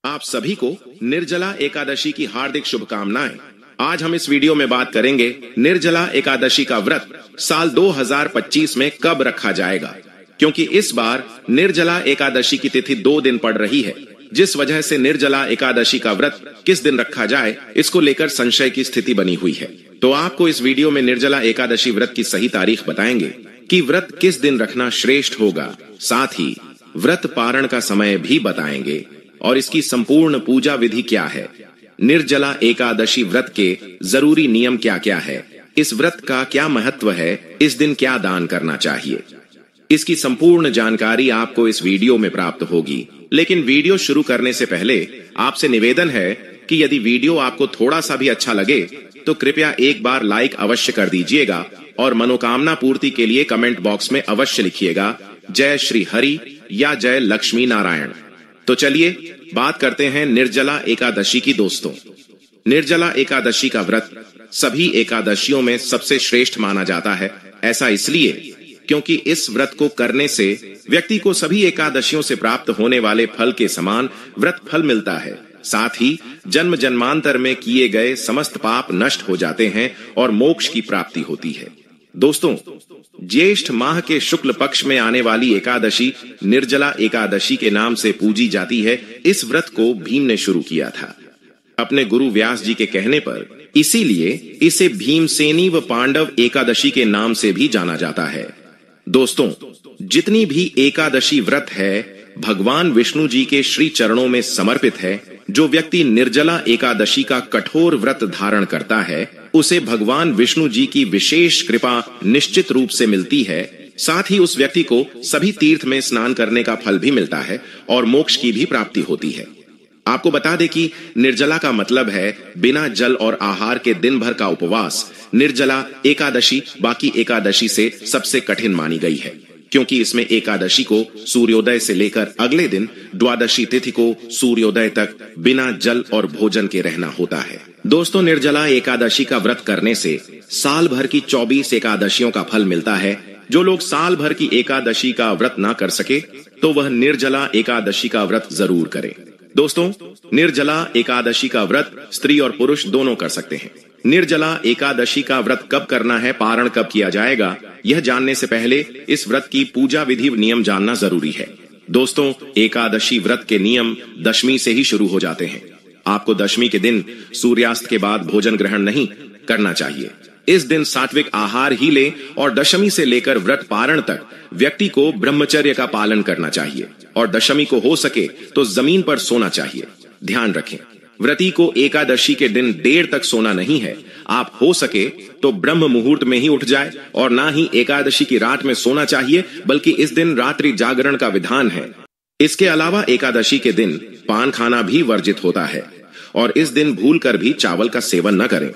आप सभी को निर्जला एकादशी की हार्दिक शुभकामनाएं। आज हम इस वीडियो में बात करेंगे निर्जला एकादशी का व्रत साल 2025 में कब रखा जाएगा, क्योंकि इस बार निर्जला एकादशी की तिथि 2 दिन पड़ रही है, जिस वजह से निर्जला एकादशी का व्रत किस दिन रखा जाए इसको लेकर संशय की स्थिति बनी हुई है। तो आपको इस वीडियो में निर्जला एकादशी व्रत की सही तारीख बताएंगे कि व्रत किस दिन रखना श्रेष्ठ होगा, साथ ही व्रत पारण का समय भी बताएंगे और इसकी संपूर्ण पूजा विधि क्या है। निर्जला एकादशी व्रत के जरूरी नियम क्या क्या है, इस व्रत का क्या महत्व है, इस दिन क्या दान करना चाहिए, इसकी संपूर्ण जानकारी आपको इस वीडियो में प्राप्त होगी। लेकिन वीडियो शुरू करने से पहले आपसे निवेदन है कि यदि वीडियो आपको थोड़ा सा भी अच्छा लगे तो कृपया एक बार लाइक अवश्य कर दीजिएगा और मनोकामना पूर्ति के लिए कमेंट बॉक्स में अवश्य लिखिएगा जय श्री हरि या जय लक्ष्मी नारायण। तो चलिए बात करते हैं निर्जला एकादशी की। दोस्तों, निर्जला एकादशी का व्रत सभी एकादशियों में सबसे श्रेष्ठ माना जाता है। ऐसा इसलिए क्योंकि इस व्रत को करने से व्यक्ति को सभी एकादशियों से प्राप्त होने वाले फल के समान व्रत फल मिलता है। साथ ही जन्म जन्मांतर में किए गए समस्त पाप नष्ट हो जाते हैं और मोक्ष की प्राप्ति होती है। दोस्तों, ज्येष्ठ माह के शुक्ल पक्ष में आने वाली एकादशी निर्जला एकादशी के नाम से पूजी जाती है। इस व्रत को भीम ने शुरू किया था अपने गुरु व्यास जी के कहने पर, इसीलिए इसे भीमसेनी व पांडव एकादशी के नाम से भी जाना जाता है। दोस्तों, जितनी भी एकादशी व्रत है भगवान विष्णु जी के श्री चरणों में समर्पित है। जो व्यक्ति निर्जला एकादशी का कठोर व्रत धारण करता है उसे भगवान विष्णु जी की विशेष कृपा निश्चित रूप से मिलती है। साथ ही उस व्यक्ति को सभी तीर्थ में स्नान करने का फल भी मिलता है और मोक्ष की भी प्राप्ति होती है। आपको बता दें कि निर्जला का मतलब है बिना जल और आहार के दिन भर का उपवास। निर्जला एकादशी बाकी एकादशी से सबसे कठिन मानी गई है, क्योंकि इसमें एकादशी को सूर्योदय से लेकर अगले दिन द्वादशी तिथि को सूर्योदय तक बिना जल और भोजन के रहना होता है। दोस्तों, निर्जला एकादशी का व्रत करने से साल भर की 24 एकादशियों का फल मिलता है। जो लोग साल भर की एकादशी का व्रत ना कर सके तो वह निर्जला एकादशी का व्रत जरूर करें। दोस्तों, निर्जला एकादशी का व्रत स्त्री और पुरुष दोनों कर सकते हैं। निर्जला एकादशी का व्रत कब करना है, पारण कब किया जाएगा, यह जानने से पहले इस व्रत की पूजा विधि नियम जानना जरूरी है। दोस्तों, एकादशी व्रत के नियम दशमी से ही शुरू हो जाते हैं। आपको दशमी के दिन सूर्यास्त के बाद भोजन ग्रहण नहीं करना चाहिए। इस दिन सात्विक आहार ही ले और दशमी से लेकर व्रत पारण तक व्यक्ति को ब्रह्मचर्य का पालन करना चाहिए और दशमी को हो सके तो जमीन पर सोना चाहिए। ध्यान रखें, व्रती को एकादशी के दिन देर तक सोना नहीं है। आप हो सके तो ब्रह्म मुहूर्त में ही उठ जाए और ना ही एकादशी की रात में सोना चाहिए, बल्कि इस दिन रात्रि जागरण का विधान है। इसके अलावा एकादशी के दिन पान खाना भी वर्जित होता है और इस दिन भूलकर भी चावल का सेवन न करें।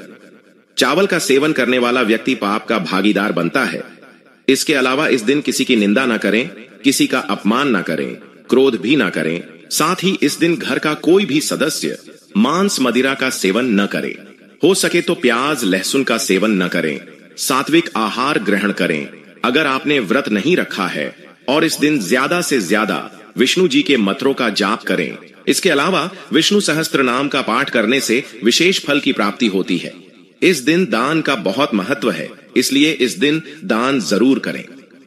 चावल का सेवन करने वाला व्यक्ति पाप का भागीदार बनता है। इसके अलावा इस दिन किसी की निंदा न करें, किसी का अपमान न करें, क्रोध भी न करें। साथ ही इस दिन घर का कोई भी सदस्य मांस मदिरा का सेवन न करे। हो सके तो प्याज लहसुन का सेवन न करें। सात्विक आहार ग्रहण करें। अगर आपने व्रत नहीं रखा है और इस दिन ज्यादा से ज्यादा विष्णु जी के मंत्रों का जाप करें। इसके अलावा विष्णु सहस्त्र नाम का पाठ करने से विशेष फल की प्राप्ति होती है। इस दिन दान का बहुत महत्व है, इसलिए इस दिन दान जरूर करें।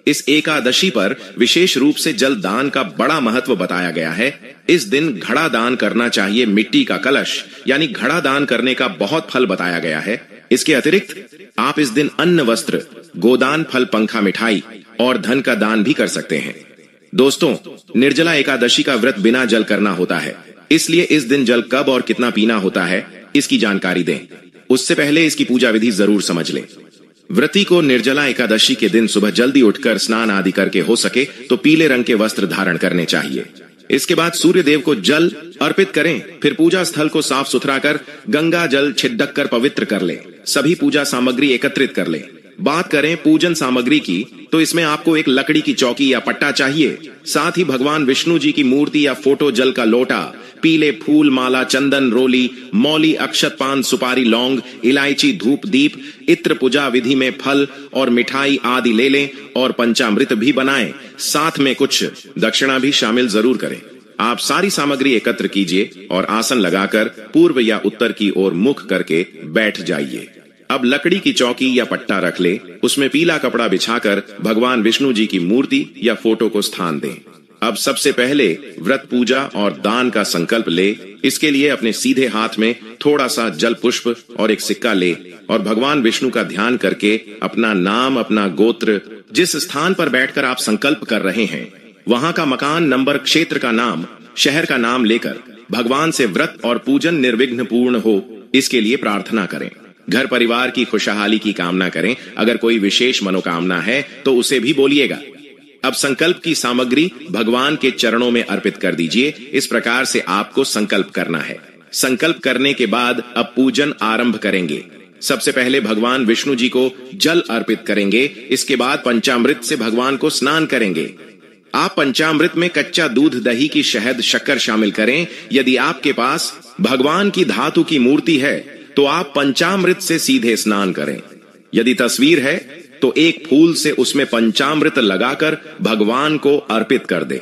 इस एकादशी पर विशेष रूप से जल दान का बड़ा महत्व बताया गया है। इस दिन घड़ा दान करना चाहिए। मिट्टी का कलश यानी घड़ा दान करने का बहुत फल बताया गया है। इसके अतिरिक्त आप इस दिन अन्न, वस्त्र, गोदान, फल, पंखा, मिठाई और धन का दान भी कर सकते हैं। दोस्तों, निर्जला एकादशी का व्रत बिना जल करना होता है, इसलिए इस दिन जल कब और कितना पीना होता है इसकी जानकारी दें। उससे पहले इसकी पूजा विधि जरूर समझ लें। व्रती को निर्जला एकादशी के दिन सुबह जल्दी उठकर स्नान आदि करके हो सके तो पीले रंग के वस्त्र धारण करने चाहिए। इसके बाद सूर्य देव को जल अर्पित करें। फिर पूजा स्थल को साफ सुथरा कर गंगा जल छिड़क कर पवित्र कर ले। सभी पूजा सामग्री एकत्रित कर ले। बात करें पूजन सामग्री की तो इसमें आपको एक लकड़ी की चौकी या पट्टा चाहिए। साथ ही भगवान विष्णु जी की मूर्ति या फोटो, जल का लोटा, पीले फूल, माला, चंदन, रोली, मौली, अक्षत, पान, सुपारी, लौंग, इलायची, धूप, दीप, इत्र पूजा विधि में फल और मिठाई आदि ले लें और पंचामृत भी बनाएं। साथ में कुछ दक्षिणा भी शामिल जरूर करें। आप सारी सामग्री एकत्र कीजिए और आसन लगाकर पूर्व या उत्तर की ओर मुख करके बैठ जाइए। अब लकड़ी की चौकी या पट्टा रख ले, उसमें पीला कपड़ा बिछाकर भगवान विष्णु जी की मूर्ति या फोटो को स्थान दें। अब सबसे पहले व्रत पूजा और दान का संकल्प ले। इसके लिए अपने सीधे हाथ में थोड़ा सा जल पुष्प और एक सिक्का ले और भगवान विष्णु का ध्यान करके अपना नाम, अपना गोत्र, जिस स्थान पर बैठकर आप संकल्प कर रहे हैं वहां का मकान नंबर, क्षेत्र का नाम, शहर का नाम लेकर भगवान से व्रत और पूजन निर्विघ्न पूर्ण हो इसके लिए प्रार्थना करें। घर परिवार की खुशहाली की कामना करें। अगर कोई विशेष मनोकामना है तो उसे भी बोलिएगा। अब संकल्प की सामग्री भगवान के चरणों में अर्पित कर दीजिए। इस प्रकार से आपको संकल्प करना है। संकल्प करने के बाद अब पूजन आरंभ करेंगे। सबसे पहले भगवान विष्णु जी को जल अर्पित करेंगे। इसके बाद पंचामृत से भगवान को स्नान करेंगे। आप पंचामृत में कच्चा दूध, दही की शहद, शक्कर शामिल करें। यदि आपके पास भगवान की धातु की मूर्ति है तो आप पंचामृत से सीधे स्नान करें। यदि तस्वीर है तो एक फूल से उसमें पंचामृत लगाकर भगवान को अर्पित कर दे।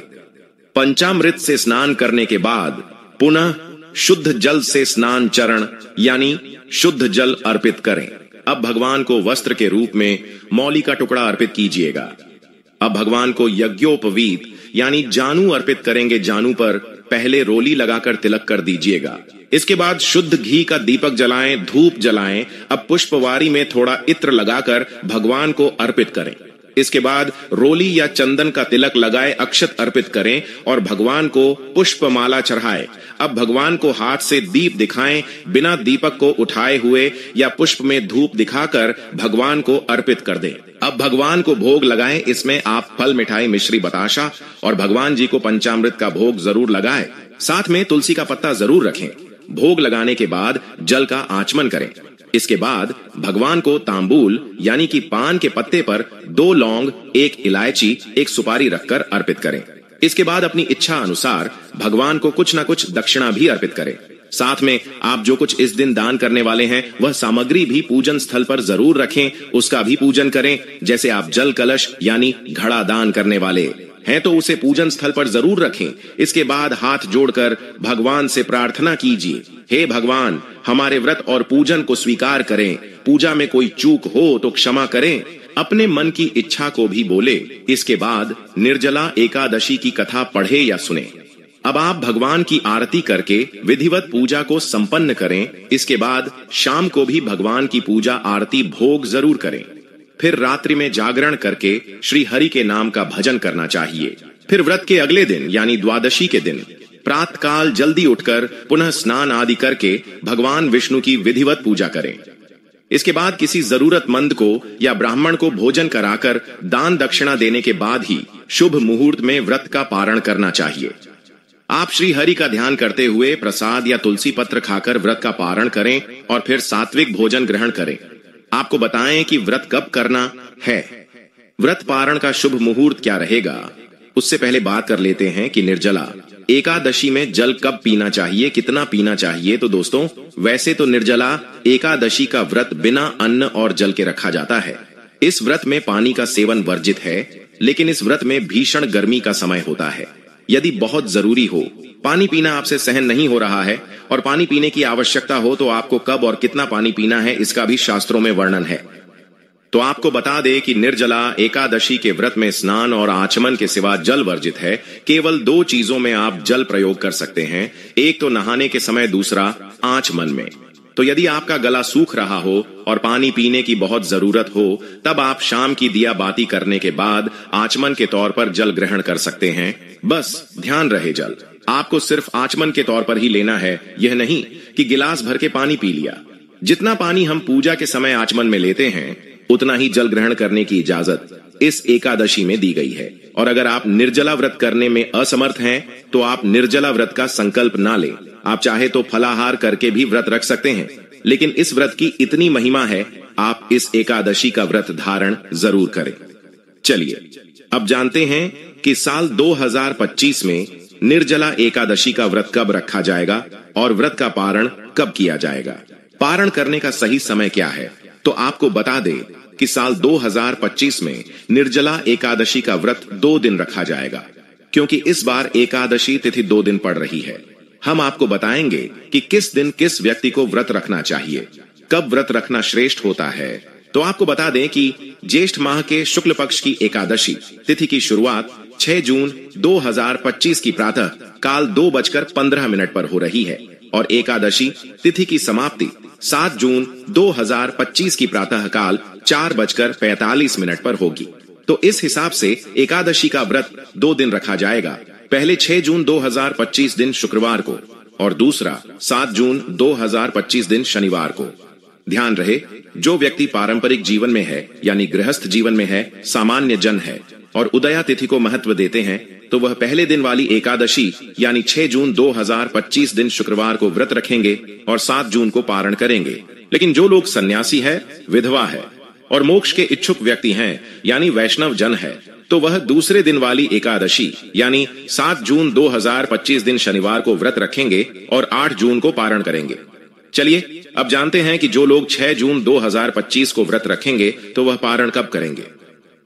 पंचामृत से स्नान करने के बाद पुनः शुद्ध जल से स्नान चरण यानी शुद्ध जल अर्पित करें। अब भगवान को वस्त्र के रूप में मौली का टुकड़ा अर्पित कीजिएगा। अब भगवान को यज्ञोपवीत यानी जानू अर्पित करेंगे। जानू पर पहले रोली लगाकर तिलक कर दीजिएगा। इसके बाद शुद्ध घी का दीपक जलाएं, धूप जलाएं। अब पुष्पवारी में थोड़ा इत्र लगाकर भगवान को अर्पित करें। इसके बाद रोली या चंदन का तिलक लगाए अक्षत अर्पित करें और भगवान को पुष्पमाला चढ़ाएं। अब भगवान को हाथ से दीप दिखाएं, बिना दीपक को उठाए हुए या पुष्प में धूप दिखाकर भगवान को अर्पित कर दें। अब भगवान को भोग लगाएं। इसमें आप फल, मिठाई, मिश्री, बताशा और भगवान जी को पंचामृत का भोग जरूर लगाएं। साथ में तुलसी का पत्ता जरूर रखें। भोग लगाने के बाद जल का आचमन करें। इसके बाद भगवान को तांबूल यानी कि पान के पत्ते पर 2 लौंग, 1 इलायची, 1 सुपारी रखकर अर्पित करें। इसके बाद अपनी इच्छा अनुसार भगवान को कुछ न कुछ दक्षिणा भी अर्पित करें। साथ में आप जो कुछ इस दिन दान करने वाले हैं वह सामग्री भी पूजन स्थल पर जरूर रखें, उसका भी पूजन करें। जैसे आप जल कलश यानी घड़ा दान करने वाले हैं तो उसे पूजन स्थल पर जरूर रखें। इसके बाद हाथ जोड़कर भगवान से प्रार्थना कीजिए, हे भगवान, हमारे व्रत और पूजन को स्वीकार करें। पूजा में कोई चूक हो तो क्षमा करें। अपने मन की इच्छा को भी बोले। इसके बाद निर्जला एकादशी की कथा पढ़े या सुने। अब आप भगवान की आरती करके विधिवत पूजा को संपन्न करें। इसके बाद शाम को भी भगवान की पूजा, आरती, भोग जरूर करें। फिर रात्रि में जागरण करके श्री हरि के नाम का भजन करना चाहिए। फिर व्रत के अगले दिन यानी द्वादशी के दिन प्रातःकाल जल्दी उठकर पुनः स्नान आदि करके भगवान विष्णु की विधिवत पूजा करें। इसके बाद किसी जरूरतमंद को या ब्राह्मण को भोजन कराकर दान दक्षिणा देने के बाद ही शुभ मुहूर्त में व्रत का पारण करना चाहिए। आप श्री हरि का ध्यान करते हुए प्रसाद या तुलसी पत्र खाकर व्रत का पारण करें और फिर सात्विक भोजन ग्रहण करें। आपको बताएं कि व्रत कब करना है। व्रत पारण का शुभ मुहूर्त क्या रहेगा, उससे पहले बात कर लेते हैं कि निर्जला एकादशी में जल कब पीना चाहिए, कितना पीना चाहिए। तो दोस्तों, वैसे तो निर्जला एकादशी का व्रत बिना अन्न और जल के रखा जाता है। इस व्रत में पानी का सेवन वर्जित है, लेकिन इस व्रत में भीषण गर्मी का समय होता है। यदि बहुत जरूरी हो, पानी पीना आपसे सहन नहीं हो रहा है और पानी पीने की आवश्यकता हो तो आपको कब और कितना पानी पीना है इसका भी शास्त्रों में वर्णन है। तो आपको बता दे कि निर्जला एकादशी के व्रत में स्नान और आचमन के सिवा जल वर्जित है। केवल 2 चीजों में आप जल प्रयोग कर सकते हैं, एक तो नहाने के समय, दूसरा आचमन में। तो यदि आपका गला सूख रहा हो और पानी पीने की बहुत जरूरत हो तब आप शाम की दिया बाती करने के बाद आचमन के तौर पर जल ग्रहण कर सकते हैं। बस ध्यान रहे, जल आपको सिर्फ आचमन के तौर पर ही लेना है। यह नहीं कि गिलास भर के पानी पी लिया। जितना पानी हम पूजा के समय आचमन में लेते हैं उतना ही जल ग्रहण करने की इजाजत इस एकादशी में दी गई है। और अगर आप निर्जला व्रत करने में असमर्थ हैं तो आप निर्जला व्रत का संकल्प ना लें। आप चाहे तो फलाहार करके भी व्रत रख सकते हैं, लेकिन इस व्रत की इतनी महिमा है, आप इस एकादशी का व्रत धारण जरूर करें। चलिए अब जानते हैं कि साल 2025 में निर्जला एकादशी का व्रत कब रखा जाएगा और व्रत का पारण कब किया जाएगा। पारण करने का सही समय क्या है, तो आपको बता दें कि साल 2025 में निर्जला एकादशी का व्रत 2 दिन रखा जाएगा। क्योंकि इस बार एकादशी तिथि 2 दिन पड़ रही है। हम आपको बताएंगे कि किस दिन किस व्यक्ति को व्रत रखना चाहिए, कब व्रत रखना श्रेष्ठ होता है। तो आपको बता दें कि ज्येष्ठ माह के शुक्ल पक्ष की एकादशी तिथि की शुरुआत 6 जून 2025 की प्रातः काल 2:15 पर हो रही है और एकादशी तिथि की समाप्ति 7 जून 2025 की प्रातः काल 4:45 पर होगी। तो इस हिसाब से एकादशी का व्रत 2 दिन रखा जाएगा, पहले 6 जून 2025 दिन शुक्रवार को और दूसरा 7 जून 2025 दिन शनिवार को। ध्यान रहे, जो व्यक्ति पारंपरिक जीवन में है यानी गृहस्थ जीवन में है, सामान्य जन है और उदया तिथि को महत्व देते हैं, तो वह पहले दिन वाली एकादशी यानी 6 जून 2025 दिन शुक्रवार को व्रत रखेंगे और 7 जून को पारण करेंगे। लेकिन जो लोग सन्यासी है, विधवा है और मोक्ष के इच्छुक व्यक्ति हैं यानी वैष्णव जन है, तो वह दूसरे दिन वाली एकादशी यानी 7 जून 2025 दिन शनिवार को व्रत रखेंगे और 8 जून को पारण करेंगे। चलिए अब जानते हैं कि जो लोग 6 जून 2025 को व्रत रखेंगे तो वह पारण कब करेंगे।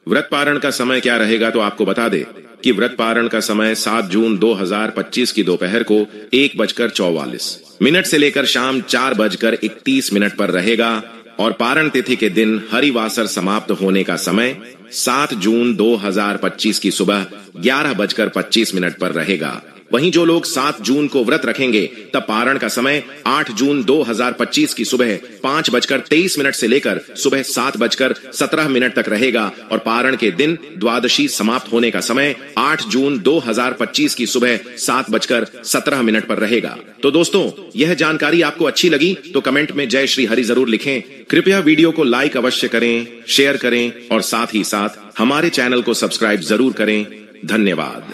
व्रत पारण का समय क्या रहेगा, तो आपको बता दे कि व्रत पारण का समय 7 जून 2025 की दोपहर को 1:44 से लेकर शाम 4:31 पर रहेगा और पारण तिथि के दिन हरिवासर समाप्त होने का समय 7 जून 2025 की सुबह 11:25 पर रहेगा। वहीं जो लोग 7 जून को व्रत रखेंगे तब पारण का समय 8 जून 2025 की सुबह 5:23 से लेकर सुबह 7:17 तक रहेगा और पारण के दिन द्वादशी समाप्त होने का समय 8 जून 2025 की सुबह 7:17 पर रहेगा। तो दोस्तों, यह जानकारी आपको अच्छी लगी तो कमेंट में जय श्री हरि जरूर लिखें। कृपया वीडियो को लाइक अवश्य करें, शेयर करें और साथ ही साथ हमारे चैनल को सब्सक्राइब जरूर करें। धन्यवाद।